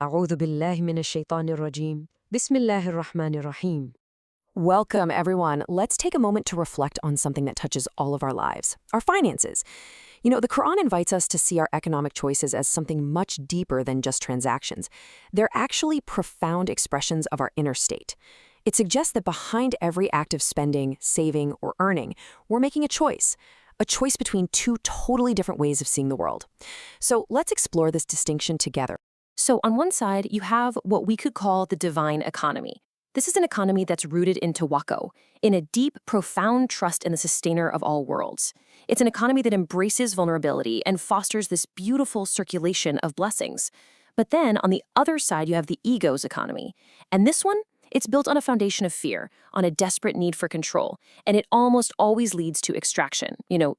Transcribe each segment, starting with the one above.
أعوذ بالله من الشيطان الرجيم. بسم الله الرحمن الرحيم. Welcome, everyone. Let's take a moment to reflect on something that touches all of our lives, our finances. The Quran invites us to see our economic choices as something much deeper than just transactions. They're actually profound expressions of our inner state. It suggests that behind every act of spending, saving, or earning, we're making a choice between two totally different ways of seeing the world. So let's explore this distinction together. So on one side, you have what we could call the divine economy. This is an economy that's rooted in tawakkul, in a deep, profound trust in the sustainer of all worlds. It's an economy that embraces vulnerability and fosters this beautiful circulation of blessings. But then, on the other side, you have the ego's economy. And this one, it's built on a foundation of fear, on a desperate need for control, and it almost always leads to extraction,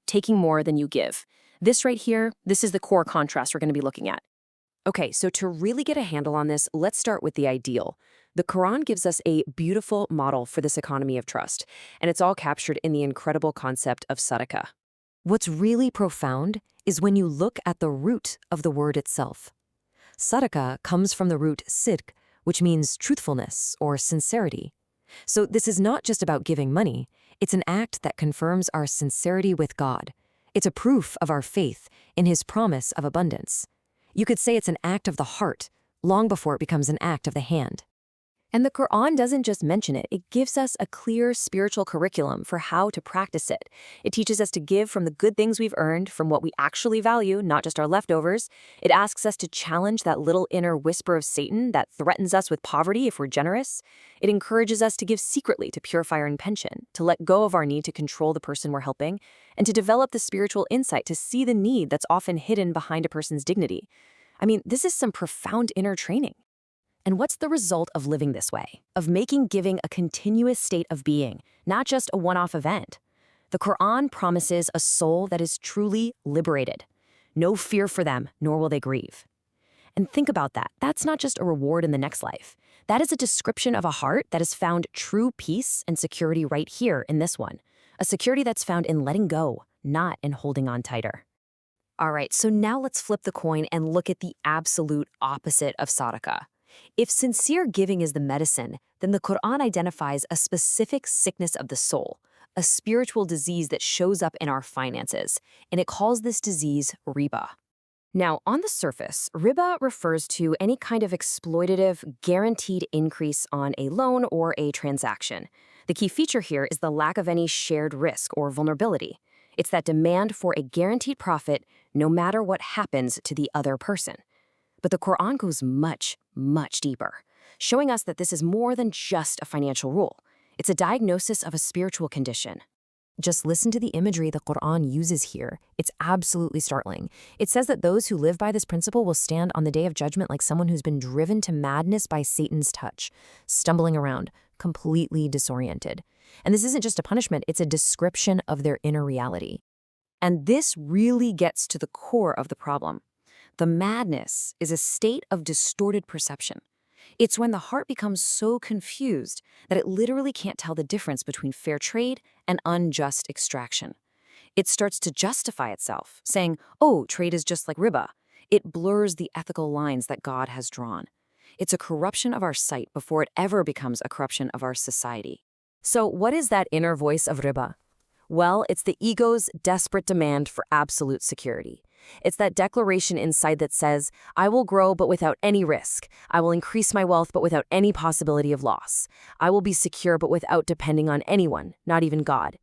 taking more than you give. This right here, this is the core contrast we're going to be looking at. Okay, so to really get a handle on this, let's start with the ideal. The Quran gives us a beautiful model for this economy of trust, and it's all captured in the incredible concept of sadaqah. What's really profound is when you look at the root of the word itself. Sadaqah comes from the root sidq, which means truthfulness or sincerity. So this is not just about giving money, it's an act that confirms our sincerity with God. It's a proof of our faith in His promise of abundance. You could say it's an act of the heart, long before it becomes an act of the hand. And the Quran doesn't just mention it, it gives us a clear spiritual curriculum for how to practice it. It teaches us to give from the good things we've earned, from what we actually value, not just our leftovers. It asks us to challenge that little inner whisper of Satan that threatens us with poverty if we're generous. It encourages us to give secretly to purify our intention, to let go of our need to control the person we're helping, and to develop the spiritual insight to see the need that's often hidden behind a person's dignity. This is some profound inner training. And what's the result of living this way? Of making giving a continuous state of being, not just a one-off event? The Quran promises a soul that is truly liberated. No fear for them, nor will they grieve. And think about that. That's not just a reward in the next life. That is a description of a heart that has found true peace and security right here in this one. A security that's found in letting go, not in holding on tighter. All right, so now let's flip the coin and look at the absolute opposite of sadaqah. If sincere giving is the medicine, then the Quran identifies a specific sickness of the soul, a spiritual disease that shows up in our finances, and it calls this disease Ribā. Now, on the surface, Ribā refers to any kind of exploitative, guaranteed increase on a loan or a transaction. The key feature here is the lack of any shared risk or vulnerability. It's that demand for a guaranteed profit no matter what happens to the other person. But the Quran goes much, much deeper, showing us that this is more than just a financial rule. It's a diagnosis of a spiritual condition. Just listen to the imagery the Quran uses here. It's absolutely startling. It says that those who live by this principle will stand on the day of judgment like someone who's been driven to madness by Satan's touch, stumbling around, completely disoriented. And this isn't just a punishment, it's a description of their inner reality. And this really gets to the core of the problem. The madness is a state of distorted perception. It's when the heart becomes so confused that it literally can't tell the difference between fair trade and unjust extraction. It starts to justify itself, saying, oh, trade is just like Ribā. It blurs the ethical lines that God has drawn. It's a corruption of our sight before it ever becomes a corruption of our society. So what is that inner voice of Ribā? Well, it's the ego's desperate demand for absolute security. It's that declaration inside that says, I will grow but without any risk. I will increase my wealth but without any possibility of loss. I will be secure but without depending on anyone, not even God.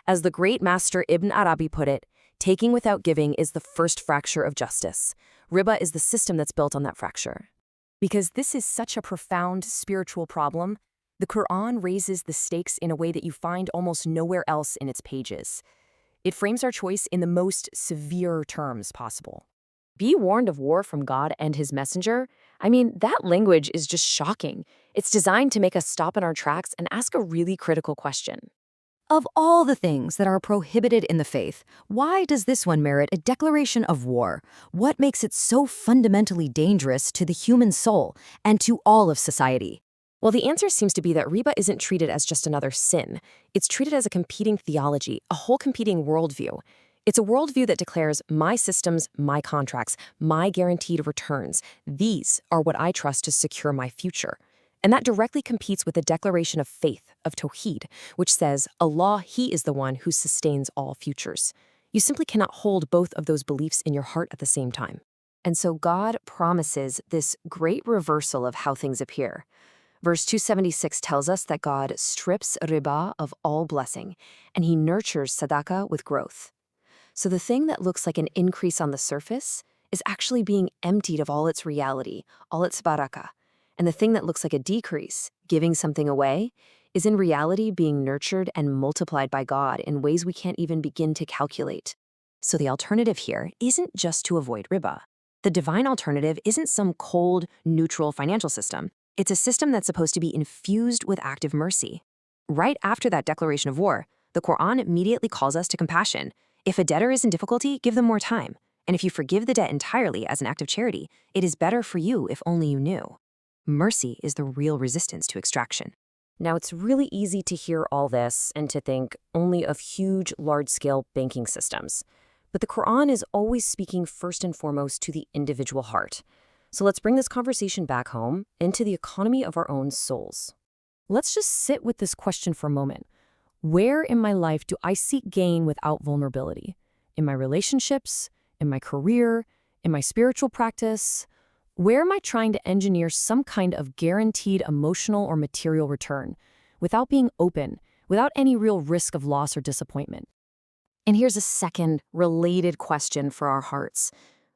As the great master Ibn Arabi put it, taking without giving is the first fracture of justice. Ribā is the system that's built on that fracture. Because this is such a profound spiritual problem, the Quran raises the stakes in a way that you find almost nowhere else in its pages. It frames our choice in the most severe terms possible. Be warned of war from God and His messenger? That language is just shocking. It's designed to make us stop in our tracks and ask a really critical question. Of all the things that are prohibited in the faith, why does this one merit a declaration of war? What makes it so fundamentally dangerous to the human soul and to all of society? Well, the answer seems to be that Ribā isn't treated as just another sin. It's treated as a competing theology, a whole competing worldview. It's a worldview that declares my systems, my contracts, my guaranteed returns. These are what I trust to secure my future. And that directly competes with the declaration of faith, of Tawheed, which says, Allah, He is the one who sustains all futures. You simply cannot hold both of those beliefs in your heart at the same time. And so God promises this great reversal of how things appear. Verse 276 tells us that God strips Ribā of all blessing, and He nurtures Sadaqah with growth. So the thing that looks like an increase on the surface is actually being emptied of all its reality, all its barakah. And the thing that looks like a decrease, giving something away, is in reality being nurtured and multiplied by God in ways we can't even begin to calculate. So the alternative here isn't just to avoid Ribā. The divine alternative isn't some cold, neutral financial system. It's a system that's supposed to be infused with active mercy. Right after that declaration of war, the Quran immediately calls us to compassion. If a debtor is in difficulty, give them more time. And if you forgive the debt entirely as an act of charity, it is better for you if only you knew. Mercy is the real resistance to extraction. Now, it's really easy to hear all this and to think only of huge, large-scale banking systems. But the Quran is always speaking first and foremost to the individual heart. So let's bring this conversation back home into the economy of our own souls. Let's just sit with this question for a moment. Where in my life do I seek gain without vulnerability? In my relationships? In my career? In my spiritual practice? Where am I trying to engineer some kind of guaranteed emotional or material return without being open, without any real risk of loss or disappointment? And here's a second related question for our hearts.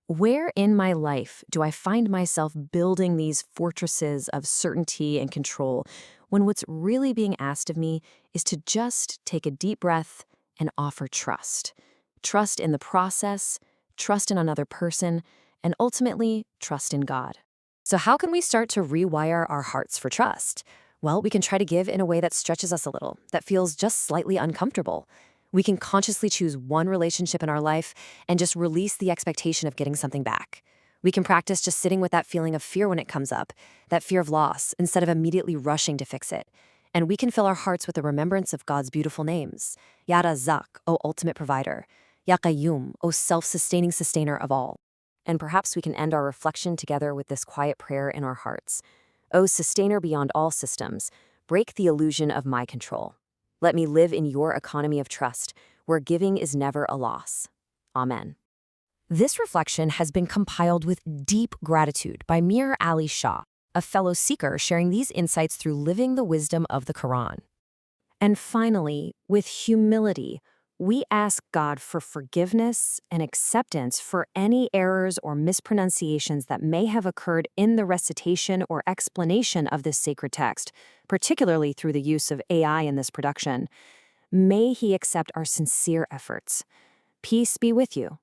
Where in my life do I find myself building these fortresses of certainty and control when what's really being asked of me is to just take a deep breath and offer trust? Trust in the process, trust in another person, and ultimately, trust in God. So how can we start to rewire our hearts for trust? Well, we can try to give in a way that stretches us a little, that feels just slightly uncomfortable. We can consciously choose one relationship in our life and just release the expectation of getting something back. We can practice just sitting with that feeling of fear when it comes up, that fear of loss, instead of immediately rushing to fix it. And we can fill our hearts with the remembrance of God's beautiful names. Ya Razzaq, O ultimate provider. Ya Qayyum, O self-sustaining sustainer of all. And perhaps we can end our reflection together with this quiet prayer in our hearts. O sustainer beyond all systems, break the illusion of my control. Let me live in your economy of trust, where giving is never a loss. Amen. This reflection has been compiled with deep gratitude by Mir Ali Shah, a fellow seeker sharing these insights through living the wisdom of the Quran. And finally, with humility, we ask God for forgiveness and acceptance for any errors or mispronunciations that may have occurred in the recitation or explanation of this sacred text, particularly through the use of AI in this production. May He accept our sincere efforts. Peace be with you.